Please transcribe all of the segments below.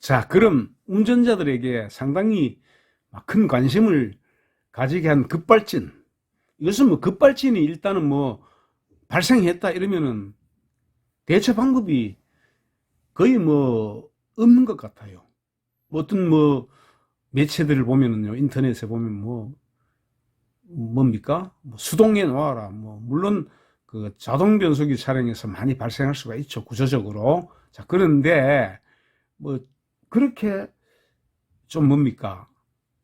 자, 그럼 운전자들에게 상당히 큰 관심을 가지게 한 급발진. 이것은 뭐 급발진이 일단은 뭐 발생했다 이러면은 대처 방법이 거의 뭐 없는 것 같아요. 어떤 뭐 매체들을 보면은요, 인터넷에 보면 뭐 뭡니까? 뭐 수동에 놓아라. 뭐 물론 그 자동 변속기 차량에서 많이 발생할 수가 있죠, 구조적으로. 자, 그런데 뭐 그렇게 좀 뭡니까?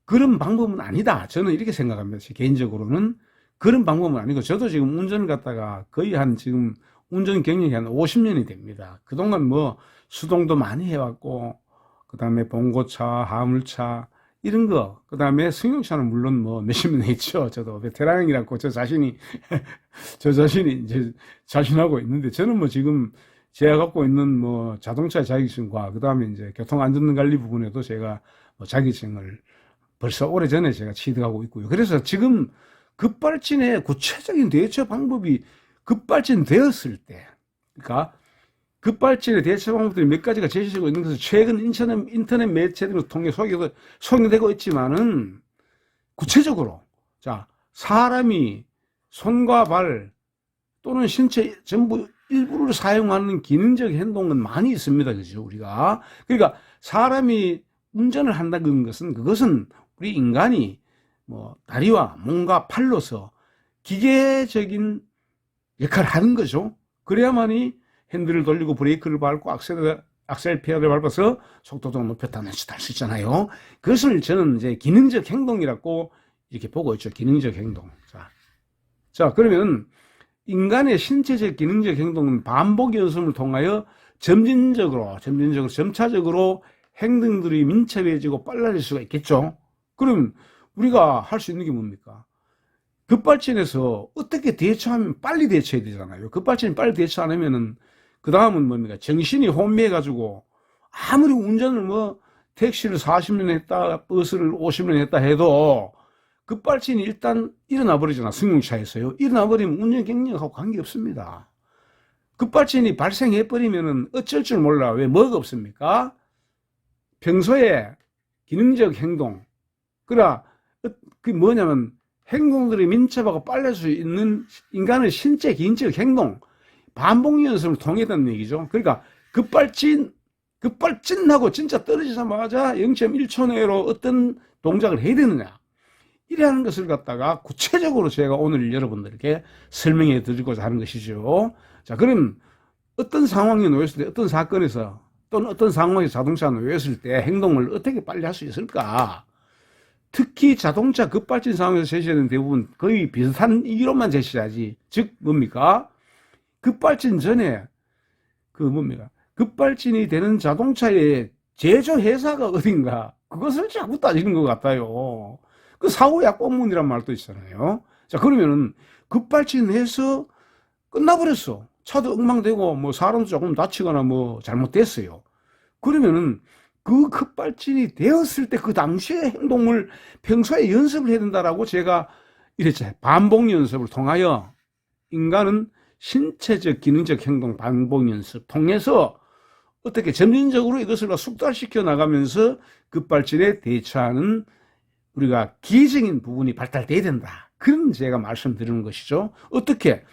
그런 방법은 아니다. 저는 이렇게 생각합니다. 제 개인적으로는 그런 방법은 아니고, 저도 지금 운전을 갖다가 거의 한 지금 운전 경력이 한 50년이 됩니다. 그동안 뭐 수동도 많이 해왔고, 그 다음에 봉고차, 화물차, 이런 거, 그 다음에 승용차는 물론 뭐 몇십 년 했죠. 저도 베테랑이라고 저 자신이, 저 자신이 이제 자신하고 있는데, 저는 뭐 지금 제가 갖고 있는 뭐 자동차 자격증과 그 다음에 이제 교통안전관리 부분에도 제가 뭐 자격증을 벌써 오래전에 제가 취득하고 있고요. 그래서 지금 급발진의 구체적인 대처 방법이 급발진되었을 때, 그러니까 급발진의 대처 방법들이 몇 가지가 제시되고 있는 것은 최근 인터넷 매체들을 통해 소개되고 있지만은, 구체적으로, 자, 사람이 손과 발 또는 신체 전부 일부를 사용하는 기능적 행동은 많이 있습니다. 그죠? 우리가. 그러니까 사람이 운전을 한다는 것은, 그것은 우리 인간이 뭐 다리와 몸과 팔로서 기계적인 역할을 하는 거죠. 그래야만이 핸들을 돌리고 브레이크를 밟고 악셀 페달을 밟아서 속도도 높였다 내렸다 할 수 있잖아요. 그것을 저는 이제 기능적 행동이라고 이렇게 보고 있죠. 기능적 행동. 자, 그러면 인간의 신체적 기능적 행동은 반복 연습을 통하여 점차적으로 행동들이 민첩해지고 빨라질 수가 있겠죠. 그럼 우리가 할 수 있는 게 뭡니까? 급발진해서 어떻게 대처하면 빨리 대처해야 되잖아요. 급발진이 빨리 대처 안 하면은 그 다음은 뭡니까? 정신이 혼미해가지고 아무리 운전을 뭐 택시를 40년 했다, 버스를 50년 했다 해도 급발진이 일단 일어나 버리잖아. 승용차에서요. 일어나 버리면 운전 경력하고 관계없습니다. 급발진이 발생해 버리면은 어쩔 줄 몰라. 왜? 뭐가 없습니까? 평소에 기능적 행동, 그러나 그 뭐냐면 행동들이 민첩하고 빨라질 수 있는 인간의 신체 기능적 행동, 반복 연습을 통했다는 얘기죠. 그러니까 급발진하고 진짜 떨어지자마자 0.1초 내로 어떤 동작을 해야 되느냐, 이라는 것을 갖다가 구체적으로 제가 오늘 여러분들께 설명해 드리고자 하는 것이죠. 자, 그럼 어떤 상황에 놓였을 때, 어떤 사건에서 또는 어떤 상황에 자동차가 놓였을 때 행동을 어떻게 빨리 할 수 있을까? 특히 자동차 급발진 상황에서 제시하는 대부분 거의 비슷한 이론만 제시하지. 즉 뭡니까? 급발진 전에 급발진이 되는 자동차의 제조 회사가 어딘가, 그것을 자꾸 따지는 것 같아요. 그 사후 약본문이란 말도 있잖아요. 자, 그러면은 급발진해서 끝나버렸어. 차도 엉망되고 뭐 사람도 조금 다치거나 뭐 잘못됐어요. 그러면은 그 급발진이 되었을 때 그 당시의 행동을 평소에 연습을 해야 된다라고 제가 이랬잖아요. 반복 연습을 통하여 인간은 신체적 기능적 행동 반복 연습 통해서 어떻게 점진적으로 이것을 숙달시켜 나가면서 급발진에 대처하는 우리가 기계적인 부분이 발달돼야 된다. 그런 제가 말씀드리는 것이죠. 어떻게?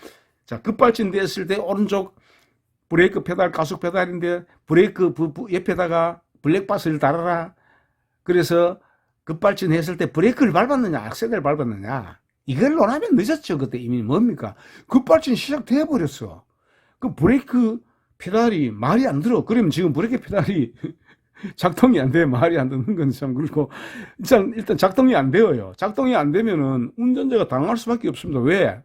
자, 급발진 됐을 때 오른쪽 브레이크 페달, 가속 페달인데 브레이크 옆에다가 블랙박스를 달아라. 그래서 급발진 했을 때 브레이크를 밟았느냐, 악셀을 밟았느냐. 이걸 논하면 늦었죠. 그때 이미 뭡니까? 급발진 시작돼 버렸어. 그 브레이크 페달이 말이 안 들어. 그러면 지금 브레이크 페달이 작동이 안 돼. 말이 안 듣는 건 참 그렇고. 일단 작동이 안 되어요. 작동이 안 되면은 운전자가 당할 수밖에 없습니다. 왜?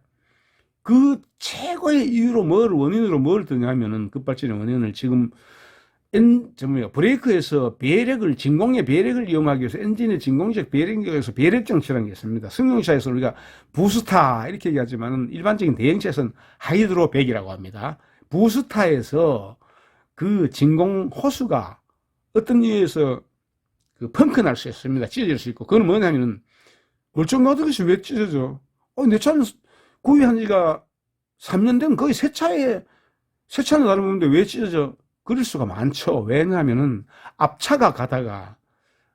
그 최고의 이유로 원인으로 뭘 드냐면은 급발진의 원인을 지금 브레이크에서 진공의 배력을 이용하기 위해서 엔진의 진공적 배력에서 배력 장치라는 게 있습니다. 승용차에서 우리가 부스타 이렇게 얘기하지만은 일반적인 대형차에서는 하이드로백이라고 합니다. 부스타에서 그 진공 호수가 어떤 이유에서 그 펑크 날 수 있습니다. 찢어질 수 있고. 그건 뭐냐면은 멀쩡하듯이 왜 찢어져? 내 차는 구입한 지가 3년 된 거의 새 차는 다름없는데 왜 찢어져? 그럴 수가 많죠. 왜냐하면은 앞차가 가다가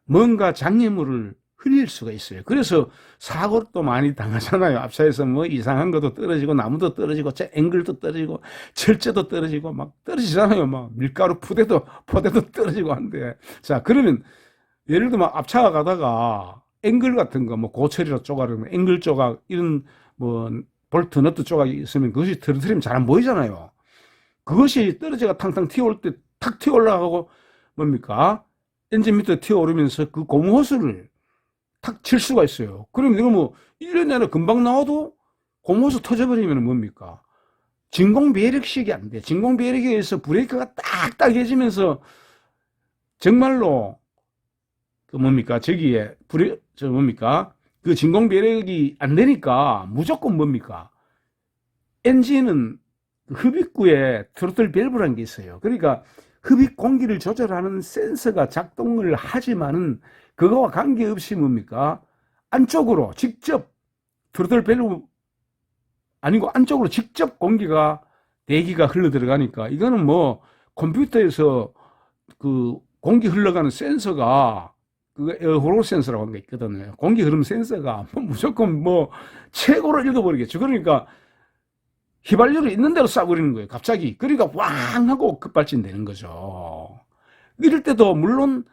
뭔가 장애물을 흘릴 수가 있어요. 그래서 사고도 많이 당하잖아요. 앞차에서 뭐 이상한 것도 떨어지고 나무도 떨어지고 앵글도 떨어지고 철제도 떨어지고 막 떨어지잖아요. 막 밀가루 포대도 떨어지고 한데, 자, 그러면 예를 들면 앞차가 가다가 앵글 같은 거, 뭐 고철이라 조각이나 앵글 조각, 이런 뭐 볼트 너트 조각이 있으면 그것이 떨어뜨리면 잘 안 보이잖아요. 그것이 떨어져가 탕탕 튀어올 때 탁 튀어 올라가고 뭡니까? 엔진 밑에 튀어 오르면서 그 고무 호스를 탁 칠 수가 있어요. 그럼 이거 뭐 1년 내내 금방 나와도 고무 호스 터져버리면 뭡니까? 진공 배력식이 안 돼. 진공 배력에 의해서 브레이크가 딱딱해지면서 정말로 그 뭡니까? 저기에 뭡니까? 그 진공 배력이 안 되니까 무조건 뭡니까? 엔진은 그 흡입구에 트로틀 밸브라는 게 있어요. 그러니까 흡입 공기를 조절하는 센서가 작동을 하지만은 그거와 관계없이 뭡니까? 안쪽으로 직접 트로틀 밸브 아니고 안쪽으로 직접 공기가 대기가 흘러 들어가니까 이거는 뭐 컴퓨터에서 그 공기 흘러가는 센서가 그 에어플로우 센서라고 하는 게 있거든요. 공기 흐름 센서가 무조건 뭐 최고로 읽어버리겠죠. 그러니까 휘발유를 있는 대로 쏴버리는 거예요. 갑자기. 그러니까 왕 하고 급발진 되는 거죠. 이럴 때도 물론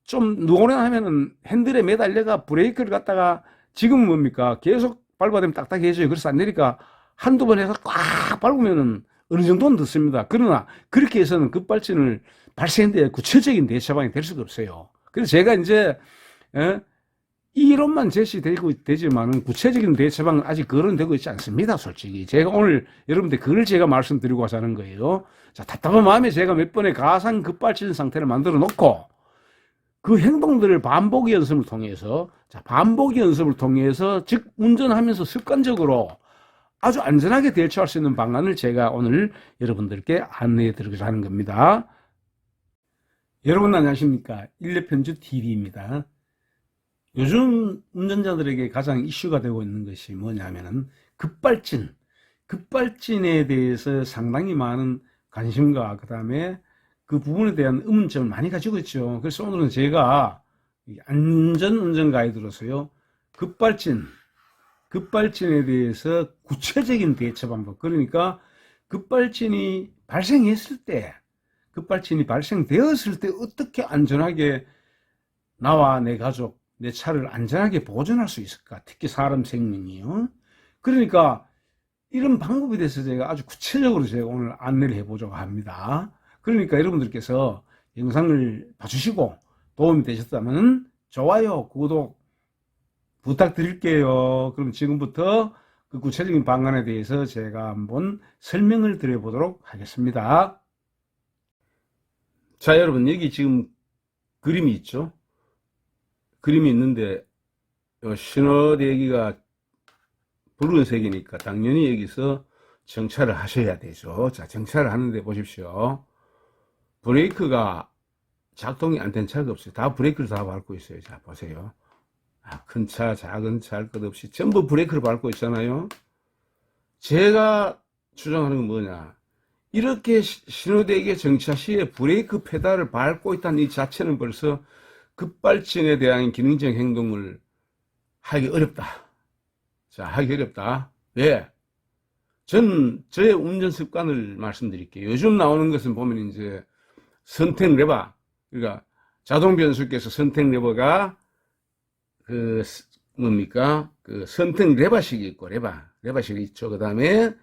좀 누구나 하면은 핸들에 매달려가 브레이크를 갖다가 지금 뭡니까? 계속 밟아대면 딱딱해져요. 그래서 안 내리까 한두 번 해서 꽉 밟으면은 어느 정도는 듣습니다. 그러나 그렇게 해서는 급발진을 발생인데 구체적인 대처방이 될 수가 없어요. 그래서 제가 이제 이론만 제시되고 되지만은 구체적인 대처방은 아직 거론되고 있지 않습니다. 솔직히 제가 오늘 여러분들 그걸 제가 말씀드리고 하자는 거예요. 자, 답답한 마음에 제가 몇 번의 가상 급발진 상태를 만들어 놓고 그 행동들을 반복 연습을 통해서, 자, 반복 연습을 통해서 즉 운전하면서 습관적으로 아주 안전하게 대처할 수 있는 방안을 제가 오늘 여러분들께 안내해 드리고자 하는 겁니다. 여러분 안녕하십니까? 일레편주 TV입니다. 요즘 운전자들에게 가장 이슈가 되고 있는 것이 뭐냐면은 급발진에 대해서 상당히 많은 관심과 그 다음에 그 부분에 대한 의문점을 많이 가지고 있죠. 그래서 오늘은 제가 안전운전 가이드로서요, 급발진에 대해서 구체적인 대처 방법, 그러니까 급발진이 발생되었을 때 어떻게 안전하게 나와 내 가족, 내 차를 안전하게 보존할 수 있을까? 특히 사람 생명이요. 그러니까 이런 방법에 대해서 제가 아주 구체적으로 제가 오늘 안내를 해보자고 합니다. 그러니까 여러분들께서 영상을 봐주시고 도움이 되셨다면 좋아요, 구독 부탁드릴게요. 그럼 지금부터 그 구체적인 방안에 대해서 제가 한번 설명을 드려보도록 하겠습니다. 자, 여러분, 여기 지금 그림이 있죠? 그림이 있는데 신호대기가 붉은색이니까 당연히 여기서 정차를 하셔야 되죠. 자, 정차를 하는데 보십시오. 브레이크가 작동이 안 된 차가 없어요. 다 브레이크를 다 밟고 있어요. 자, 보세요. 큰 차, 작은 차 할 것 없이 전부 브레이크를 밟고 있잖아요. 제가 주장하는 건 뭐냐, 이렇게 신호대기의 정차 시에 브레이크 페달을 밟고 있다는 이 자체는 벌써 급발진에 대한 기능적 행동을 하기 어렵다. 자, 하기 어렵다. 왜? 저의 운전 습관을 말씀드릴게요. 요즘 나오는 것은 보면 이제 선택 레버, 그러니까 자동 변속기에서 선택 레버가 그 뭡니까? 그 선택 레버식이 있고, 레버식이 있죠. 그 다음에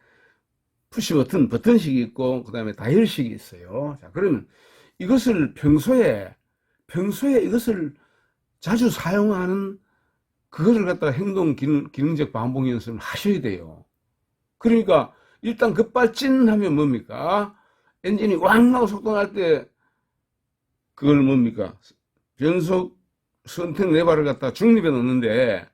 푸시 버튼식이 있고, 그 다음에 다이얼식이 있어요. 자, 그러면 이것을 평소에 이것을 자주 사용하는 그거를 갖다가 기능적 반복 연습을 하셔야 돼요. 그러니까 일단 급발진 하면 뭡니까? 엔진이 왕 하고 속도 날 때 그걸 뭡니까? 변속 선택 레버를 갖다 중립에 넣는데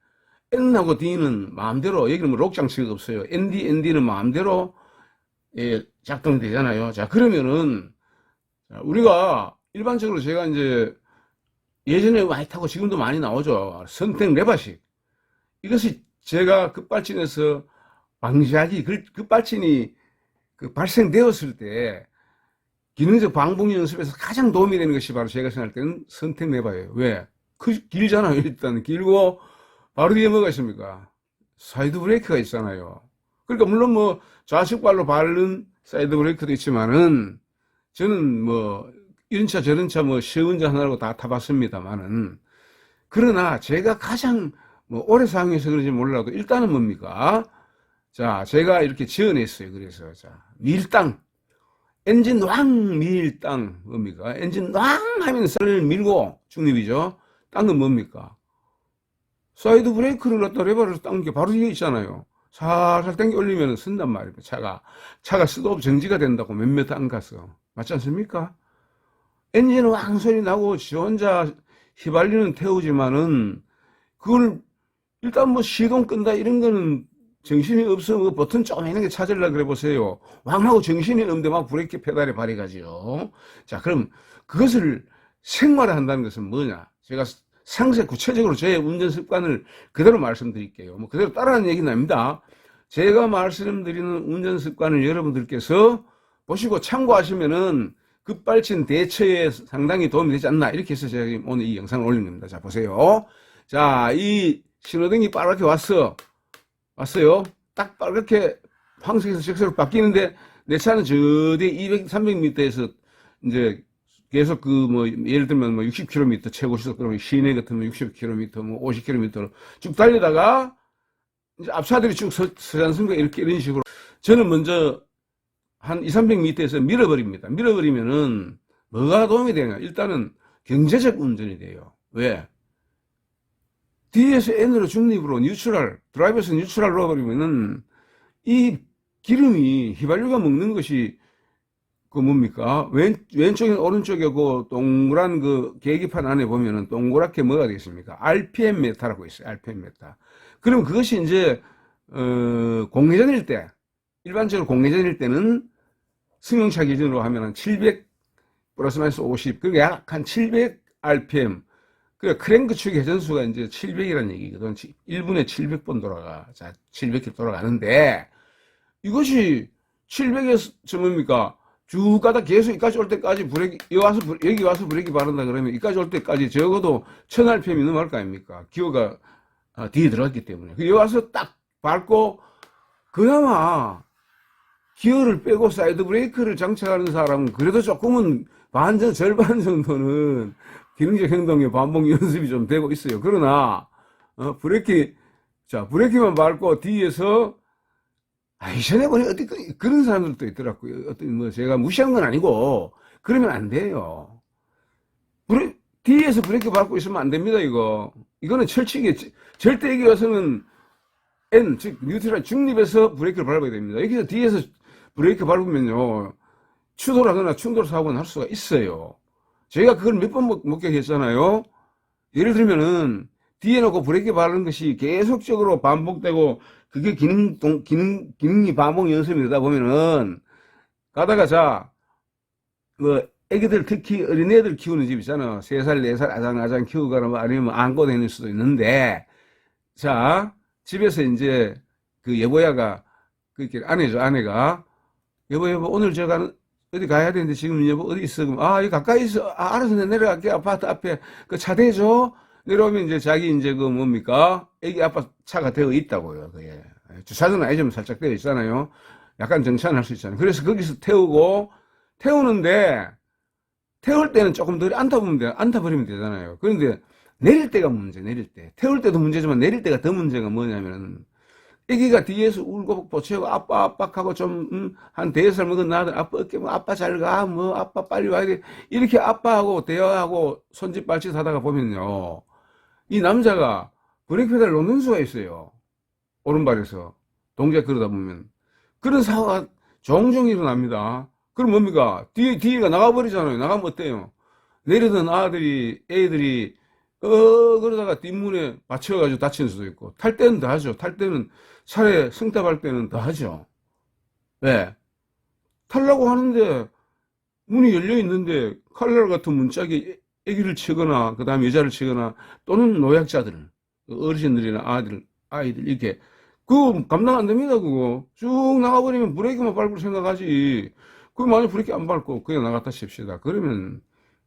N하고 D는 마음대로, 여기는 뭐 록 장치가 없어요. ND는 마음대로 작동이 되잖아요. 자, 그러면은 우리가 일반적으로 제가 이제 예전에 많이 타고 지금도 많이 나오죠. 선택 레버식. 이것이 제가 급발진에서 방지하기, 급발진이 발생되었을 때 기능적 방법 연습에서 가장 도움이 되는 것이 바로 제가 생각할 때는 선택 레버예요. 왜? 길잖아요. 일단 길고 바로 뒤에 뭐가 있습니까? 사이드 브레이크가 있잖아요. 그러니까 물론 뭐 좌측 발로 밟는 사이드 브레이크도 있지만은 저는 뭐 이런 차 저런 차 뭐 시운전 하나라고 다 타봤습니다만은 그러나 제가 가장 뭐 오래 사용해서 그런지 몰라도 일단은 뭡니까? 자, 제가 이렇게 지어냈어요. 그래서 자, 밀당 엔진 왕 밀당 뭡니까? 엔진 왕 하면 쌀을 밀고 중립이죠. 딴 건 뭡니까? 사이드 브레이크를 갖다 레버를 당겨 바로 뒤에 있잖아요. 살살 당겨 올리면 쓴단 말이에요. 차가 스톱 정지가 된다고 몇몇 안 가서. 맞지 않습니까? 엔진 왕 소리 나고 지 혼자 휘발유는 태우지만은 그걸 일단 뭐 시동 끈다 이런 거는 정신이 없어 뭐 버튼 조그마한 게 찾으려고 그래 보세요. 왕하고 정신이 없는데 막 브레이크 페달에 발해가지요. 자, 그럼 그것을 생활화한다는 것은 뭐냐? 제가 상세 구체적으로 제 운전 습관을 그대로 말씀드릴게요. 뭐 그대로 따라하는 얘기는 아닙니다. 제가 말씀드리는 운전 습관을 여러분들께서 보시고 참고하시면은 급발진 대처에 상당히 도움이 되지 않나 이렇게 해서 제가 오늘 이 영상을 올린 겁니다. 자, 보세요. 자, 이 신호등이 빨갛게 왔어요. 딱 빨갛게 황색에서 적색으로 바뀌는데 내 차는 저 뒤에 200, 300m에서 이제 계속 그 뭐 예를 들면 뭐 60km 최고 시속 그러면 시내 같으면 60km 뭐 50km로 쭉 달리다가 이제 앞차들이 쭉 서지 않습니까? 이런 식으로 저는 먼저 한 2, 300m에서 밀어버립니다. 밀어버리면은 뭐가 도움이 되냐? 일단은 경제적 운전이 돼요. 왜? 뒤에서 N으로 중립으로 뉴트럴, 드라이버에서 뉴트럴 넣어버리면은 이 기름이 휘발유가 먹는 것이 그 뭡니까? 왼쪽이나 오른쪽에 그 동그란 그 계기판 안에 보면은 동그랗게 뭐가 되겠습니까? RPM 메타라고 있어요. RPM 메타. 그럼 그것이 이제, 공회전일 때, 일반적으로 공회전일 때는 승용차 기준으로 하면은 700 플러스 마이너스 50, 그게 약 한 700 RPM. 그러니까 크랭크 축의 회전수가 이제 700이라는 얘기거든. 1분에 700번 돌아가. 자, 700개 돌아가는데, 이것이 700에서 뭡니까? 쭉 가다 계속 여기까지 올 때까지 여기 와서 브레이크 바른다 그러면 여기까지 올 때까지 적어도 1000rpm이 넘어갈 거 아닙니까? 기어가 뒤에 들어갔기 때문에. 여기 와서 딱 밟고, 그나마 기어를 빼고 사이드 브레이크를 장착하는 사람은 그래도 조금은 절반 정도는 기능적 행동의 반복 연습이 좀 되고 있어요. 그러나, 브레이크만 밟고 뒤에서 이전에 보니 그런 사람들도 있더라고요. 어떤 뭐 제가 무시한 건 아니고 그러면 안 돼요. 뒤에서 브레이크 밟고 있으면 안 됩니다. 이거는 철칙이 절대 여기 와서는 N 즉 뉴트럴 중립에서 브레이크를 밟아야 됩니다. 여기서 뒤에서 브레이크 밟으면요 추돌하거나 충돌 사고는 할 수가 있어요. 제가 그걸 몇 번 목격했잖아요. 예를 들면은 뒤에 놓고 브레이크 밟는 것이 계속적으로 반복되고 그게 기능이 반복 연습이 되다 보면은 가다가 애기들 특히 어린애들 키우는 집 있잖아. 3살, 4살 아장아장 키우거나 뭐 아니면 안고 다닐 수도 있는데 자, 집에서 이제 그 여보야가 그렇게 아내가 여보 오늘 제가 어디 가야 되는데 지금 여보 어디 있어? 그럼 여기 가까이 있어. 알아서 내가 내려갈게. 아파트 앞에 그 차 대줘. 내려오면 이제 자기 이제 그 뭡니까? 애기 아빠 차가 되어 있다고요. 그게 주차장은 아니지만 살짝 되어 있잖아요. 약간 정차할 수 있잖아요. 그래서 거기서 태우는데 태울 때는 조금 덜 안 타버리면 되잖아요. 그런데 내릴 때가 내릴 때. 태울 때도 문제지만 내릴 때가 더 문제가 뭐냐면은 애기가 뒤에서 울고 보채고 아빠 하고 좀 한 4살 먹은 나들 아빠 잘 가, 뭐 아빠 빨리 와야 돼. 이렇게 아빠하고 대화하고 손짓 발짓 하다가 보면요. 이 남자가 브레이크 페달을 놓는 수가 있어요. 오른발에서 동작 그러다 보면 그런 사고가 종종 일어납니다. 그럼 뭡니까? 뒤가 나가버리잖아요. 나가면 어때요? 내리던 애들이 그러다가 뒷문에 받쳐가지고 다치는 수도 있고 탈 때는 더 하죠. 탈 때는 차례 승탑할 때는 더 하죠. 왜? 타려고 하는데 문이 열려 있는데 칼날 같은 문짝에 애기를 치거나 그 다음에 여자를 치거나 또는 노약자들 어르신들이나 아이들 이렇게 그거 감당 안 됩니다. 그거 쭉 나가버리면 브레이크만 밟을 생각하지 그 만약 브레이크 안 밟고 그냥 나갔다 칩시다. 그러면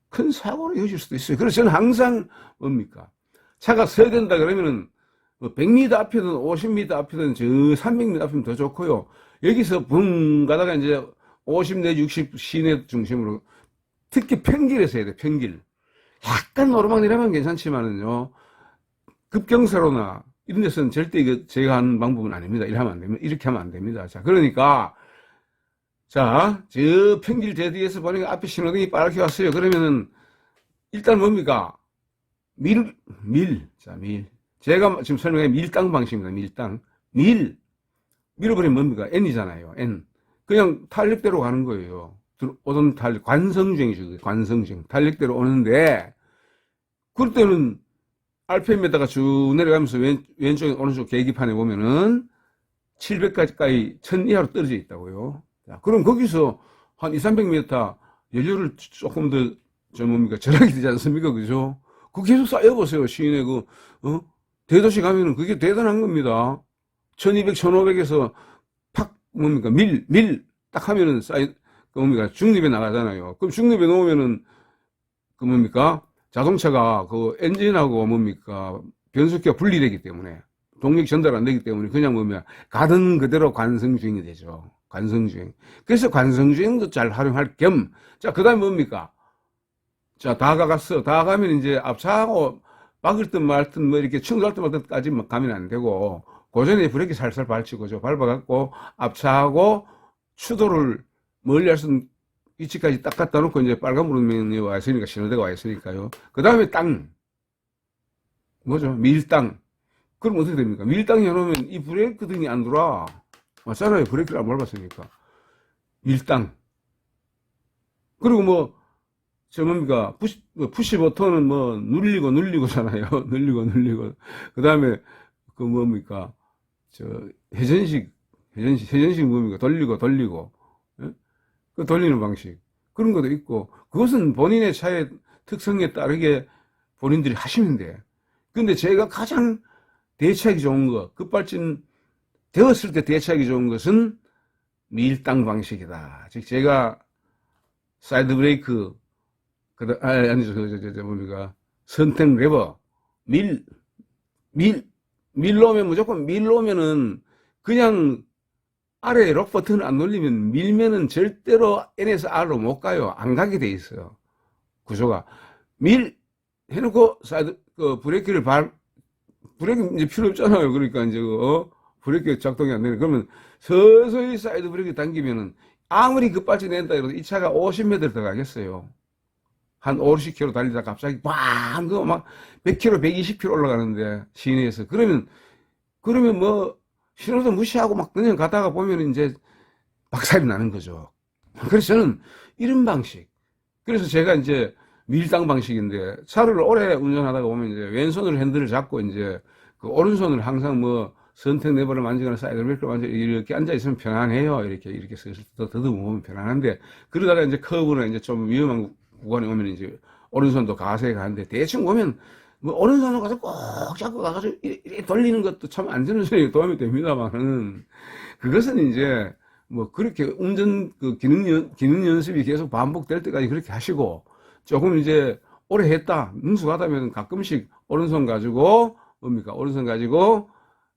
큰 사고로 이어질 수도 있어요. 그래서 저는 항상 뭡니까? 차가 서야 된다 그러면은 뭐 100m 앞이든 50m 앞이든 저 300m 앞이면 더 좋고요. 여기서 붕 가다가 이제 50 내지 60 시내 중심으로 특히 평길에서 해야 돼. 평길. 약간 오르막내리막은 괜찮지만은요. 급경사로나 이런 데서는 절대 이거 제가 하는 방법은 아닙니다. 이렇게 하면 안 됩니다. 이렇게 하면 안 됩니다. 자, 그러니까 자, 저 평길 제 뒤에서 보니까 앞에 신호등이 빨갛게 왔어요. 그러면은 일단 뭡니까? 자, 제가 지금 설명한 밀당 방식입니다. 밀어버리면 뭡니까? N이잖아요. N. 그냥 탄력대로 가는 거예요. 오던 탄력, 관성주행이죠. 관성주행. 탄력대로 오는데, 그럴 때는 RPM에다가 쭉 내려가면서 왼쪽, 오른쪽 계기판에 보면은 700까지 1000 이하로 떨어져 있다고요. 자, 그럼 거기서 한 2, 300m 연료를 조금 더, 절약이 되지 않습니까? 그죠? 그거 계속 쌓여보세요. 시내 대도시 가면은 그게 대단한 겁니다. 1200, 1500에서 딱 하면은 중립에 나가잖아요. 그럼 중립에 놓으면은, 자동차가 엔진하고 변속기가 분리되기 때문에, 동력 전달 안 되기 때문에 그냥 가던 그대로 관성주행이 되죠. 관성주행. 그래서 관성주행도 잘 활용할 겸, 자, 그 다음에 자, 다 가면 이제 앞차하고 막을 듯 말 듯 이렇게 충돌할 듯 말 듯까지 가면 안 되고, 그 전에 브레이크 살살 밟히고, 밟아갖고, 앞차하고 추돌을 멀리 할 수 있는 위치까지 딱 갖다 놓고, 이제 빨간불이 와 있으니까, 신호대가 와 있으니까요. 그 다음에 밀당. 그럼 어떻게 됩니까? 밀당이 해놓으면 이 브레이크 등이 안 돌아. 맞잖아요. 브레이크를 안 밟았으니까. 밀당. 그리고 푸시 버튼은 눌리고잖아요. 눌리고. 그 다음에, 회전식 돌리고. 예? 그 돌리는 방식. 그런 것도 있고, 그것은 본인의 차의 특성에 따르게 본인들이 하시면 돼. 근데 제가 가장 대처하기 좋은 거, 급발진 되었을 때 대처하기 좋은 것은 밀당 방식이다. 즉, 제가 사이드 브레이크, 선택 레버, 밀로 오면은 그냥 아래 록 버튼을 안 눌리면 밀면은 절대로 N에서 R로 못 가요. 안 가게 돼 있어요. 구조가. 해놓고 브레이크를 브레이크 이제 필요 없잖아요. 그러니까 이제 브레이크 작동이 안 되네. 그러면 서서히 사이드 브레이크 당기면은 아무리 급발진 낸다 해도 이 차가 50m 더 가겠어요. 한 5, 60km 달리다가 갑자기 빵! 몇 킬로, 120km 올라가는데, 시내에서. 그러면 신호도 무시하고 그냥 가다가 보면 이제 박살이 나는 거죠. 그래서 저는 이런 방식. 그래서 제가 이제 밀당 방식인데, 차를 오래 운전하다가 보면 이제 왼손으로 핸들을 잡고 이제 오른손을 항상 선택 레버를 만지거나 사이드 브레이크를 만지거나 이렇게 앉아있으면 편안해요. 이렇게 슬슬 더듬어 보면 편안한데, 그러다가 이제 커브나 이제 좀 위험한 구간에 오면 이제 오른손도 가세에 가는데, 대충 보면 오른손으로 가서 꼭 잡고 가가지고 이렇게 돌리는 것도 참 안전운전에 도움이 됩니다만은, 그것은 이제 그렇게 운전 기능 연습이 계속 반복될 때까지 그렇게 하시고, 조금 이제 오래 했다, 능숙하다면 가끔씩 오른손 가지고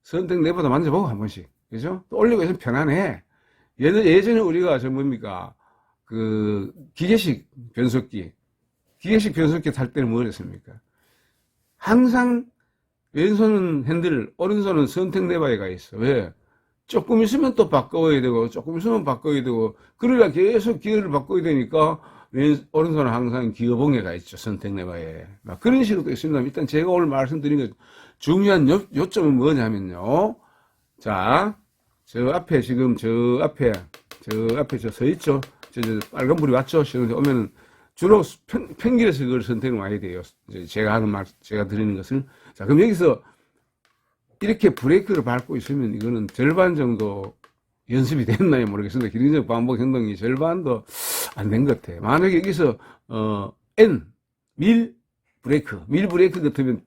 선택 내보다 만져보고 한 번씩. 그죠? 또 올리고 있으면 편안해. 예전에 우리가 기계식 변속기 탈 때는 뭐 그랬습니까? 항상 왼손은 핸들, 오른손은 선택 레버에 가 있어. 왜? 조금 있으면 또 바꿔야 되고, 그러니까 계속 기어를 바꿔야 되니까, 오른손은 항상 기어봉에 가 있죠. 선택 레버에. 그런 식으로 있습니다. 일단 제가 오늘 말씀드린 것, 중요한 요점은 뭐냐면요. 자, 저 앞에 서 있죠. 빨간불이 왔죠. 신호대 오면은 주로 평길에서 그걸 선택을 많이 돼요. 제가 드리는 것을. 자, 그럼 여기서 이렇게 브레이크를 밟고 있으면 이거는 절반 정도 연습이 됐나요? 모르겠습니다. 기능적 반복 행동이 절반도 안 된 것 같아요. 만약에 여기서, 밀 브레이크 같으면,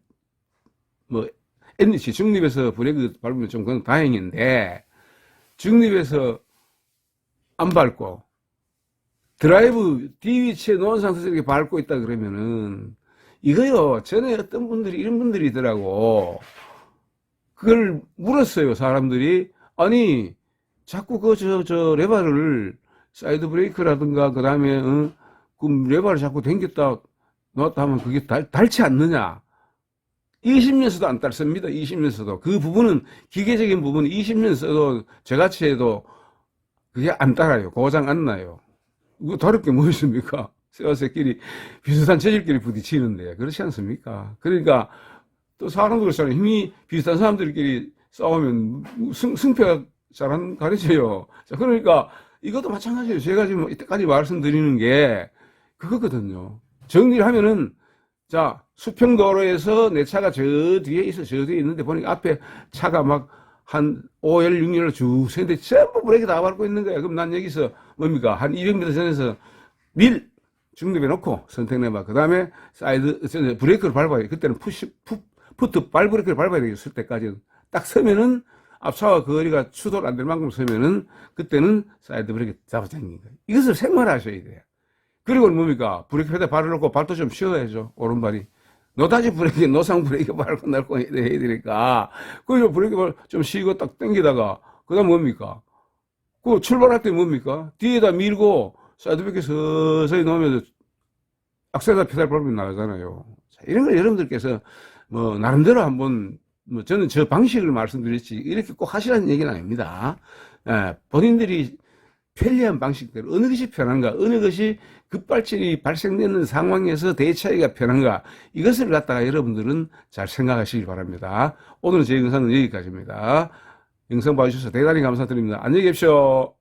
NC, 중립에서 브레이크 밟으면 좀 그건 다행인데, 중립에서 안 밟고, 드라이브 D 위치에 놓은 상태에서 이렇게 밟고 있다 그러면은 이거요. 전에 어떤 분들이 이런 분들이더라고. 그걸 물었어요. 사람들이. 아니 자꾸 저 레바를 사이드 브레이크라든가 그다음에 그 레바를 자꾸 당겼다 놓았다 하면 그게 닳지 않느냐. 20년 써도 안 닳습니다. 20년 써도. 그 부분은 기계적인 부분은 20년 써도 저같이 해도 그게 안 따라요. 고장 안 나요. 이거 다를 게 뭐 있습니까? 새끼리 비슷한 체질끼리 부딪히는데 그렇지 않습니까? 그러니까 또 사람도 그렇잖아요. 힘이 비슷한 사람들끼리 싸우면 승패가 잘 안 가려져요. 자, 그러니까 이것도 마찬가지예요. 제가 지금 이때까지 말씀드리는 게 그거거든요. 정리를 하면은 자, 수평도로에서 내 차가 저 뒤에 있는데 보니까 앞에 차가 막 한 5열, 6열로 쭉 서는데 전부 브레이크 다 밟고 있는 거야. 그럼 난 여기서 뭡니까? 한 200m 전에서 중립해 놓고 선택해봐. 그 다음에 사이드, 브레이크를 밟아야 돼. 그때는 푸트 발브레이크를 밟아야 되겠을 때까지 딱 서면은 앞차와 거리가 추돌 안 될 만큼 서면은 그때는 사이드 브레이크 잡아당기는 거예요. 이것을 생활하셔야 돼요. 그리고 뭡니까? 브레이크 페달 발을 놓고 발도 좀 쉬어야죠. 오른발이. 노다지 브레이크, 노상 브레이크 밟고 날고 해야 되니까. 그래서 브레이크 발 좀 쉬고 딱 당기다가, 그 다음 뭡니까? 그 출발할 때 뭡니까? 뒤에다 밀고 사이드 브레이크 서서히 놓으면서 악셀에다 페달 밟으면 나가잖아요. 자, 이런 걸 여러분들께서 뭐 나름대로 한번 뭐 저는 저 방식을 말씀드렸지 이렇게 꼭 하시라는 얘기는 아닙니다. 예, 본인들이 편리한 방식대로 어느 것이 편한가, 어느 것이 급발진이 발생되는 상황에서 대처하기가 편한가, 이것을 갖다가 여러분들은 잘 생각하시기 바랍니다. 오늘 제 영상은 여기까지입니다. 영상 봐주셔서 대단히 감사드립니다. 안녕히 계십시오.